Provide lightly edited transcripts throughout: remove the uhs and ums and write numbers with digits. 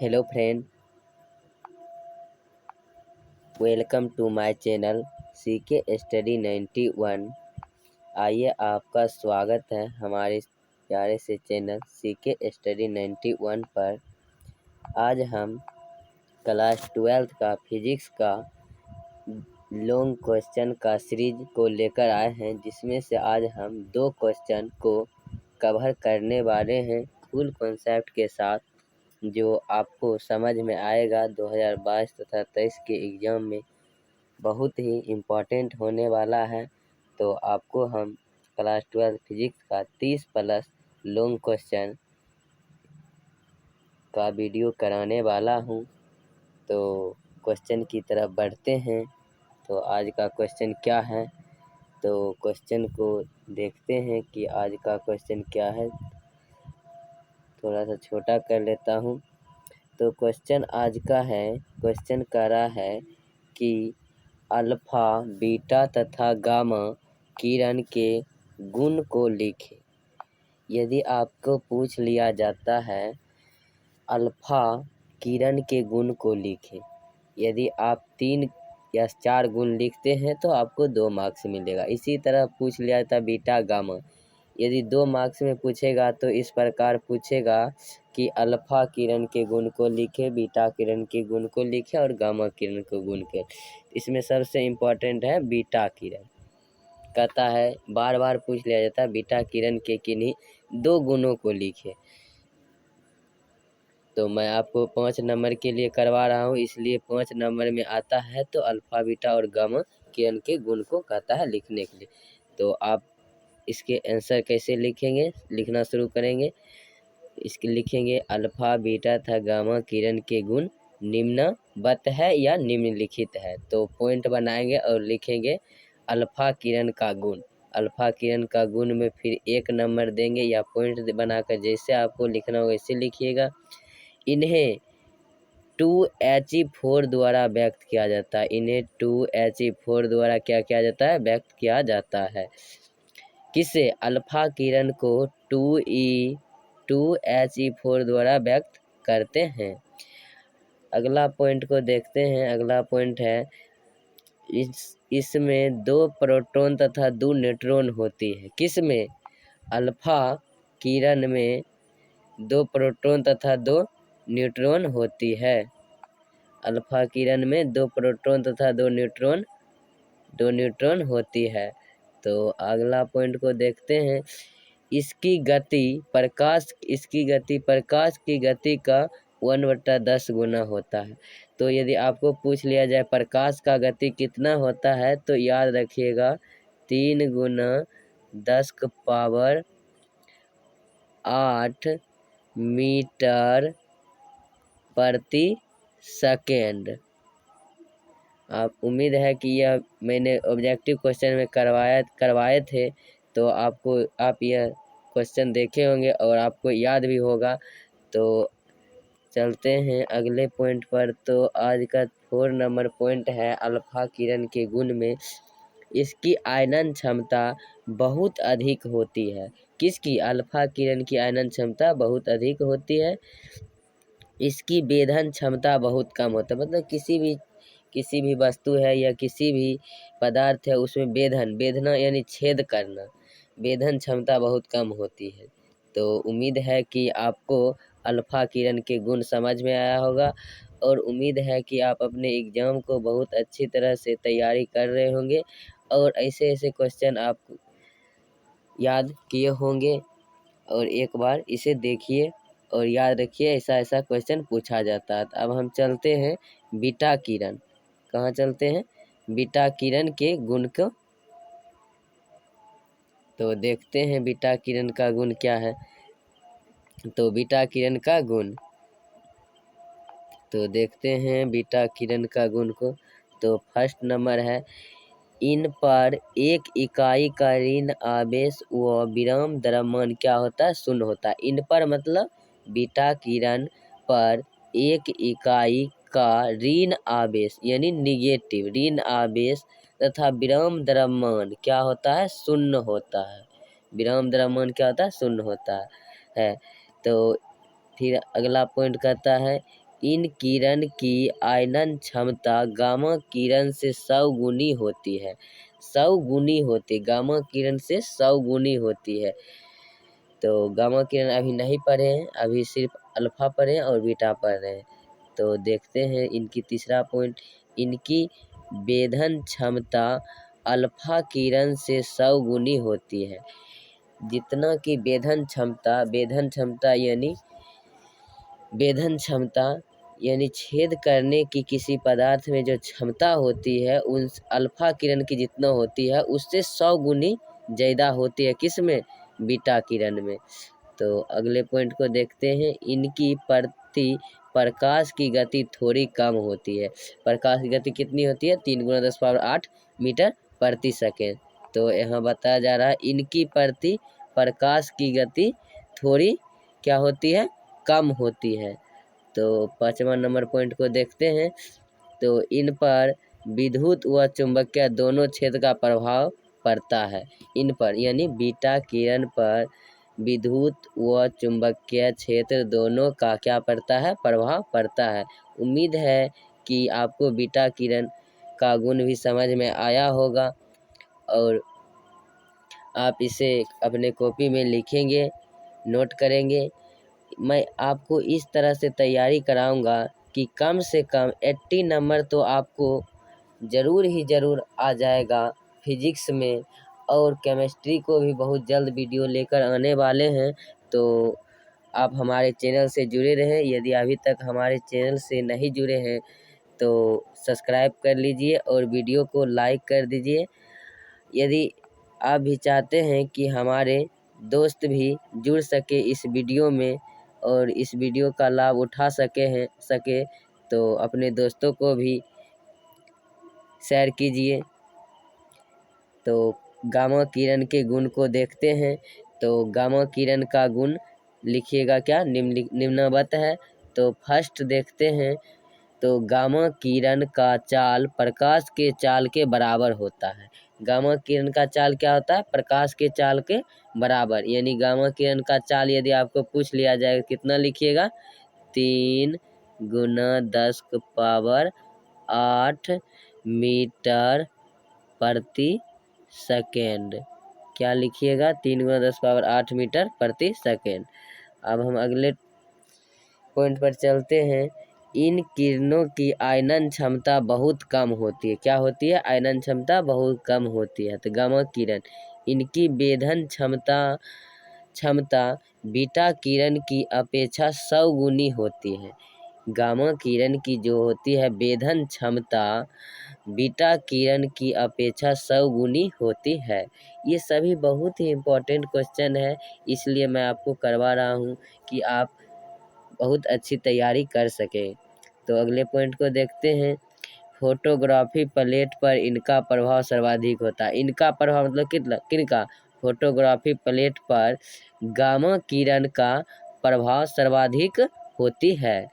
Hello friend, welcome to my channel CK study 91। आइए, आपका स्वागत है हमारे प्यारे से चैनल सीके स्टडी 91 पर। आज हम क्लास 12 का फिजिक्स का लॉन्ग क्वेश्चन का सीरीज को लेकर आए हैं, जिसमें से आज हम 2 क्वेश्चन को कवर करने वाले हैं फुल कॉन्सेप्ट के साथ, जो आपको समझ में आएगा 2022 तथा 23 के एग्ज़ाम में बहुत ही इम्पोर्टेंट होने वाला है। तो आपको हम क्लास 12 फिजिक्स का 30+ लॉन्ग क्वेश्चन का वीडियो कराने वाला हूं। तो क्वेश्चन की तरफ बढ़ते हैं। तो आज का क्वेश्चन क्या है, तो क्वेश्चन को देखते हैं कि आज का क्वेश्चन क्या है। थोड़ा सा छोटा कर लेता हूं। तो क्वेश्चन आज का है, क्वेश्चन कर रहा है कि अल्फा, बीटा तथा गामा किरण के गुण को लिखें। यदि आपको पूछ लिया जाता है अल्फा किरण के गुण को लिखें, यदि आप 3 या 4 गुण लिखते हैं तो आपको 2 मार्क्स मिलेगा। इसी तरह पूछ लिया जाता है बीटा गामा, यदि 2 मार्क्स में पूछेगा तो इस प्रकार पूछेगा कि अल्फा किरण के गुण को लिखे, बीटा किरण के गुण को लिखे और गामा किरण के गुण के। इसमें सबसे इम्पोर्टेंट है बीटा किरण। कहता है, बार बार पूछ लिया जाता है बीटा किरण के किन्हीं 2 गुणों को लिखे। तो मैं आपको 5 नंबर के लिए करवा रहा हूँ, इसलिए 5 नंबर में आता है तो अल्फा, बीटा और गामा किरण के गुण को कहता है लिखने के लिए। तो आप इसके आंसर कैसे लिखेंगे, लिखना शुरू करेंगे। इसके लिखेंगे अल्फा, बीटा तथा गामा किरण के गुण निम्नवत है या निम्नलिखित है। तो पॉइंट बनाएंगे और लिखेंगे अल्फा किरण का गुण। अल्फा किरण का गुण में फिर 1 नंबर देंगे या पॉइंट बनाकर जैसे आपको लिखना हो वैसे लिखिएगा। इन्हें 2He4 द्वारा व्यक्त किया जाता है। इन्हें 2He4 द्वारा क्या किया जाता है, व्यक्त किया जाता है। किसे? अल्फा किरण को 2He4 द्वारा व्यक्त करते हैं। अगला पॉइंट को देखते हैं। अगला पॉइंट है, इसमें 2 प्रोटॉन तथा 2 न्यूट्रॉन होती है। किसमें? अल्फा किरण में 2 प्रोटॉन तथा 2 न्यूट्रॉन होती है। अल्फा किरण में 2 प्रोटॉन तथा 2 न्यूट्रॉन होती है। तो अगला पॉइंट को देखते हैं। इसकी गति प्रकाश की गति का 1/10 गुना होता है। तो यदि आपको पूछ लिया जाए प्रकाश का गति कितना होता है, तो याद रखिएगा 3 × 10⁸ मीटर प्रति सेकेंड। आप उम्मीद है कि यह मैंने ऑब्जेक्टिव क्वेश्चन में करवाए थे, तो आप यह क्वेश्चन देखे होंगे और आपको याद भी होगा। तो चलते हैं अगले पॉइंट पर। तो आज का 4 नंबर पॉइंट है, अल्फा किरण के गुण में इसकी आयनन क्षमता बहुत अधिक होती है। किसकी? अल्फा किरण की आयनन क्षमता बहुत अधिक होती है। इसकी वेधन क्षमता बहुत कम होता है। मतलब किसी भी वस्तु है या किसी भी पदार्थ है, उसमें वेधना यानी छेद करना, वेधन क्षमता बहुत कम होती है। तो उम्मीद है कि आपको अल्फा किरण के गुण समझ में आया होगा, और उम्मीद है कि आप अपने एग्जाम को बहुत अच्छी तरह से तैयारी कर रहे होंगे और ऐसे क्वेश्चन आप याद किए होंगे। और एक बार इसे देखिए और याद रखिए, ऐसा क्वेश्चन पूछा जाता है। अब हम चलते हैं बीटा किरण। कहाँ चलते हैं? बीटा किरण के गुण को तो देखते हैं बीटा किरण का गुण क्या है। तो बीटा किरण का गुण तो देखते हैं बीटा किरण का गुण को। तो फर्स्ट नंबर है, इन पर 1 इकाई का ऋण आवेश व विराम द्रव्यमान क्या होता है? शून्य होता है। इन पर मतलब बीटा किरण पर 1 इकाई का ऋण आवेश यानी निगेटिव ऋण आवेश तथा विराम द्रव्यमान क्या होता है? शून्य होता है। विराम द्रव्यमान क्या होता है? शून्य होता है। तो फिर अगला पॉइंट कहता है, इन किरण की आयनन क्षमता गामा किरण से 100 गुनी होती है। 100 गुनी होती, गामा किरण से 100 गुनी होती है। तो गामा किरण अभी नहीं पढ़े हैं, अभी सिर्फ अल्फा पढ़े हैं और बीटा पढ़ रहे हैं। तो देखते हैं इनकी तीसरा पॉइंट, इनकी वेधन क्षमता अल्फा किरण से 100 गुनी होती है। जितना की वेधन क्षमता यानी छेद करने की किसी पदार्थ में जो क्षमता होती है उन अल्फा किरण की जितना होती है उससे 100 गुनी ज़्यादा होती है, किस में? बीटा किरण में। तो अगले पॉइंट को देखते हैं, इनकी प्रकाश की गति थोड़ी कम होती है। प्रकाश की गति कितनी होती है? 3 × 10⁸ मीटर प्रति सेकेंड। तो यहाँ बताया जा रहा है इनकी प्रकाश की गति थोड़ी क्या होती है? कम होती है। तो 5वां नंबर पॉइंट को देखते हैं, तो इन पर विद्युत व चुंबकीय दोनों क्षेत्र का प्रभाव पड़ता है। इन पर यानी बीटा किरण पर विद्युत व चुंबकीय क्षेत्र दोनों का क्या पड़ता है? प्रभाव पड़ता है। उम्मीद है कि आपको बीटा किरण का गुण भी समझ में आया होगा और आप इसे अपने कॉपी में लिखेंगे, नोट करेंगे। मैं आपको इस तरह से तैयारी कराऊंगा कि कम से कम 80 नंबर तो आपको ज़रूर आ जाएगा फिजिक्स में, और केमिस्ट्री को भी बहुत जल्द वीडियो लेकर आने वाले हैं। तो आप हमारे चैनल से जुड़े रहें। यदि अभी तक हमारे चैनल से नहीं जुड़े हैं तो सब्सक्राइब कर लीजिए और वीडियो को लाइक कर दीजिए। यदि आप भी चाहते हैं कि हमारे दोस्त भी जुड़ सके इस वीडियो में और इस वीडियो का लाभ उठा सके तो अपने दोस्तों को भी शेयर कीजिए। तो गामा किरण के गुण को देखते हैं। तो गामा किरण का गुण लिखिएगा क्या? निम्नवत है। तो फर्स्ट देखते हैं, तो गामा किरण का चाल प्रकाश के चाल के बराबर होता है। गामा किरण का चाल क्या होता है? प्रकाश के चाल के बराबर। यानी गामा किरण का चाल यदि आपको पूछ लिया जाए कितना लिखिएगा? 3 × 10⁸ मीटर प्रति सेकेंड। क्या लिखिएगा? 3 × 10⁸ मीटर प्रति सेकेंड। अब हम अगले पॉइंट पर चलते हैं। इन किरणों की आयनन क्षमता बहुत कम होती है। क्या होती है? आयनन क्षमता बहुत कम होती है। तो गामा किरण, इनकी वेधन क्षमता बीटा किरण की अपेक्षा 100 गुनी होती है। गामा किरण की जो होती है वेधन क्षमता बीटा किरण की अपेक्षा 100 गुनी होती है। ये सभी बहुत ही इम्पोर्टेंट क्वेश्चन है, इसलिए मैं आपको करवा रहा हूँ कि आप बहुत अच्छी तैयारी कर सकें। तो अगले पॉइंट को देखते हैं, फोटोग्राफी प्लेट पर इनका प्रभाव सर्वाधिक होता है। इनका प्रभाव मतलब किनका? फोटोग्राफी प्लेट पर गामा किरण का प्रभाव सर्वाधिक होती है।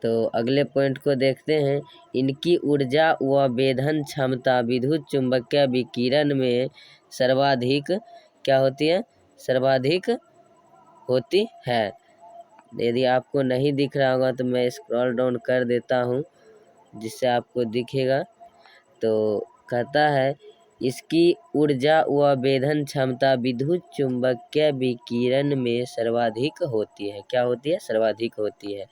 तो अगले पॉइंट को देखते हैं, इनकी ऊर्जा व वेधन क्षमता विद्युत चुंबकीय विकिरण में सर्वाधिक क्या होती है? सर्वाधिक होती है। यदि आपको नहीं दिख रहा होगा तो मैं स्क्रॉल डाउन कर देता हूँ जिससे आपको दिखेगा। तो कहता है इसकी ऊर्जा व वेधन क्षमता विद्युत चुंबकीय विकिरण में सर्वाधिक होती है। क्या होती है? सर्वाधिक होती है।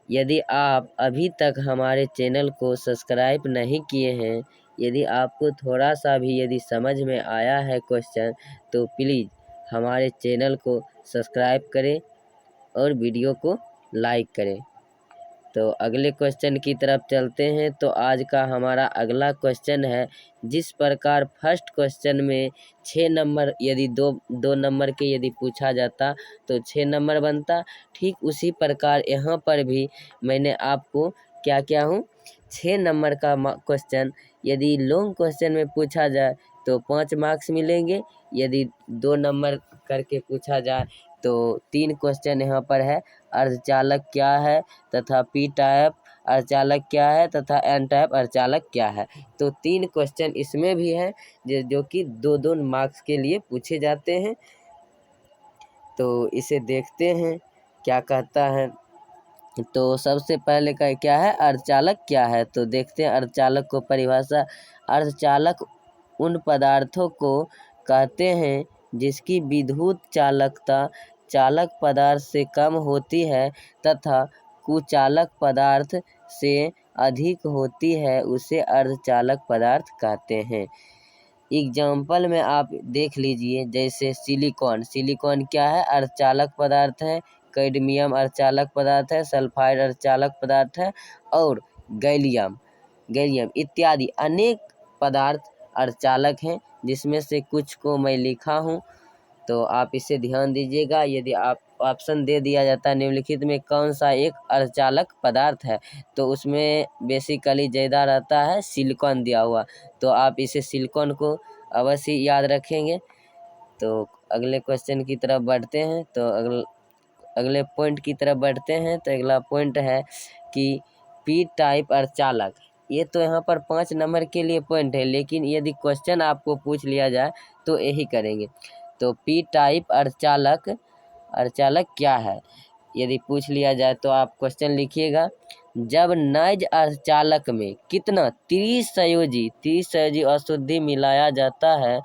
यदि आप अभी तक हमारे चैनल को सब्सक्राइब नहीं किए हैं, यदि आपको थोड़ा सा भी यदि समझ में आया है क्वेश्चन, तो प्लीज़ हमारे चैनल को सब्सक्राइब करें और वीडियो को लाइक करें। तो अगले क्वेश्चन की तरफ चलते हैं। तो आज का हमारा अगला क्वेश्चन है, जिस प्रकार फर्स्ट क्वेश्चन में 6 नंबर यदि दो नंबर के यदि पूछा जाता तो 6 नंबर बनता, ठीक उसी प्रकार यहाँ पर भी मैंने आपको क्या किया हूँ, 6 नंबर का क्वेश्चन यदि लॉन्ग क्वेश्चन में पूछा जाए तो 5 मार्क्स मिलेंगे। यदि 2 नंबर करके पूछा जाए तो 3 क्वेश्चन यहाँ पर है। अर्धचालक क्या है तथा पी टाइप अर्धचालक क्या है तथा एन टाइप अर्धचालक क्या है। तो 3 क्वेश्चन इसमें भी हैं जो कि 2-2 मार्क्स के लिए पूछे जाते हैं। तो इसे देखते हैं क्या कहता है। तो सबसे पहले का क्या है, अर्धचालक क्या है। तो देखते हैं अर्धचालक को परिभाषा। अर्धचालक उन पदार्थों को कहते हैं जिसकी विद्युत चालकता चालक पदार्थ से कम होती है तथा कुचालक पदार्थ से अधिक होती है, उसे अर्धचालक पदार्थ कहते हैं। एग्जाम्पल में आप देख लीजिए, जैसे सिलिकॉन क्या है, अर्धचालक पदार्थ है। कैडमियम अर्धचालक पदार्थ है। सल्फाइड अर्धचालक पदार्थ है। और गैलियम इत्यादि अनेक पदार्थ अर्धचालक हैं, जिसमें से कुछ को मैं लिखा हूँ, तो आप इसे ध्यान दीजिएगा। यदि आप ऑप्शन दे दिया जाता है निम्नलिखित में कौन सा एक अर्धचालक पदार्थ है, तो उसमें बेसिकली ज़्यादा रहता है सिलिकॉन दिया हुआ, तो आप इसे सिलिकॉन को अवश्य याद रखेंगे। तो अगले क्वेश्चन की तरफ बढ़ते हैं। तो अगले पॉइंट की तरफ बढ़ते हैं। तो अगला पॉइंट है कि पी टाइप अर्धचालक। ये तो यहाँ पर 5 नंबर के लिए पॉइंट है, लेकिन यदि क्वेश्चन आपको पूछ लिया जाए तो यही करेंगे। तो पी टाइप अर्धचालक क्या है, यदि पूछ लिया जाए तो आप क्वेश्चन लिखिएगा। जब नाइज अर्धचालक में कितना त्रिसंयोजी अशुद्धि मिलाया जाता है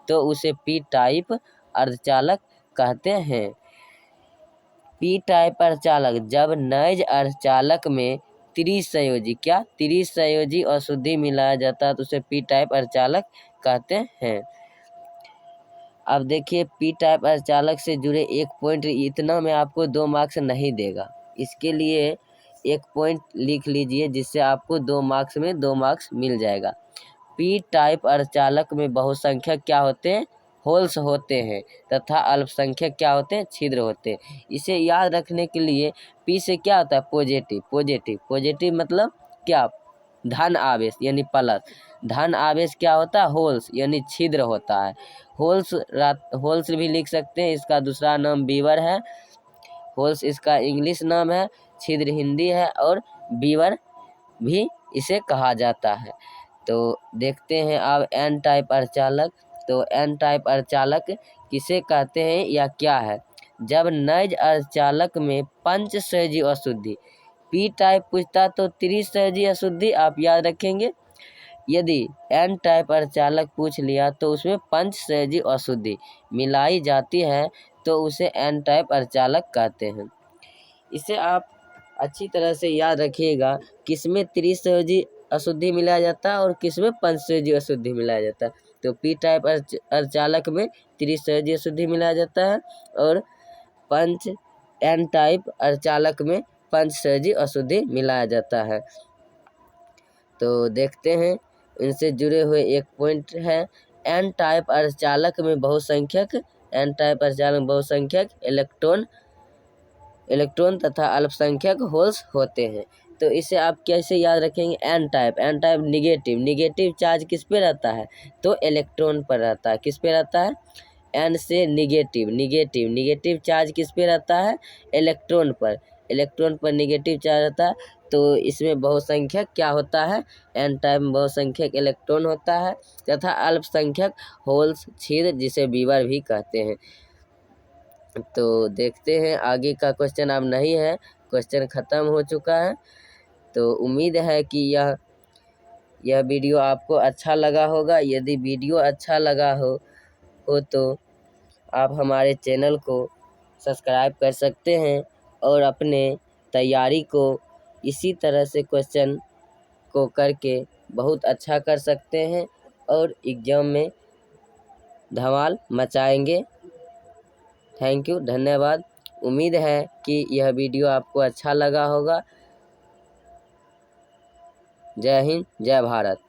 तो उसे पी टाइप अर्धचालक कहते हैं। पी टाइप अर्धचालक जब नाइज अर्धचालक में त्रिसंयोजी अशुद्धि मिलाया जाता है तो उसे पी टाइप अर्धचालक कहते हैं। अब देखिए, पी टाइप अर्धचालक से जुड़े एक पॉइंट, इतना में आपको 2 मार्क्स नहीं देगा। इसके लिए एक पॉइंट लिख लीजिए, जिससे आपको 2 मार्क्स में 2 मार्क्स मिल जाएगा। पी टाइप अर्धचालक में बहुसंख्यक क्या होते हैं, होल्स होते हैं, तथा अल्पसंख्यक क्या होते हैं, छिद्र होते हैं। इसे याद रखने के लिए पी से क्या होता है, पॉजिटिव मतलब क्या, धन आवेश यानी प्लस। धन आवेश क्या होता है, होल्स यानी छिद्र होता है। होल्स भी लिख सकते हैं, इसका दूसरा नाम बीवर है। होल्स इसका इंग्लिश नाम है, छिद्र हिंदी है, और बीवर भी इसे कहा जाता है। तो देखते हैं अब एन टाइप अर्धचालक। तो एन टाइप अर्धचालक किसे कहते हैं या क्या है। जब नाइज अर्धचालक में पंचसंयोजी अशुद्धि, पी टाइप पूछता तो त्रिसंयोजी अशुद्धि आप याद रखेंगे। यदि एन टाइप अर्धचालक पूछ लिया तो उसमें पंचसंयोजी अशुद्धि मिलाई जाती है तो उसे एन टाइप अर्धचालक कहते हैं। इसे आप अच्छी तरह से याद रखिएगा, किसमें त्रिसंयोजी अशुद्धि मिलाया जाता है और किसमें पंचसंयोजी अशुद्धि मिलाया जाता है। तो पी टाइप अर्धचालक में त्रिसंयोजी अशुद्धि मिलाया जाता है और एन टाइप अर्धचालक में पंचसंयोजी अशुद्धि मिलाया जाता है। तो देखते हैं, इनसे जुड़े हुए एक पॉइंट है, एन टाइप अर्धचालक में बहुसंख्यक इलेक्ट्रॉन तथा अल्पसंख्यक होल्स होते हैं। तो इसे आप कैसे याद रखेंगे, एन टाइप निगेटिव चार्ज किस पे रहता है, तो इलेक्ट्रॉन पर रहता है। किस पे रहता है, एन से निगेटिव चार्ज किस पे रहता है, इलेक्ट्रॉन पर निगेटिव चार्ज रहता है। तो इसमें बहुसंख्यक क्या होता है, एन टाइप में बहुसंख्यक इलेक्ट्रॉन होता है तथा अल्पसंख्यक होल्स छिद्र, जिसे बीवर भी कहते हैं। तो देखते हैं आगे का क्वेश्चन अब नहीं है, क्वेश्चन ख़त्म हो चुका है। तो उम्मीद है कि यह वीडियो आपको अच्छा लगा होगा। यदि वीडियो अच्छा लगा हो तो आप हमारे चैनल को सब्सक्राइब कर सकते हैं और अपने तैयारी को इसी तरह से क्वेश्चन को करके बहुत अच्छा कर सकते हैं और एग्ज़ाम में धमाल मचाएंगे। थैंक यू, धन्यवाद। उम्मीद है कि यह वीडियो आपको अच्छा लगा होगा। जय हिंद, जय भारत।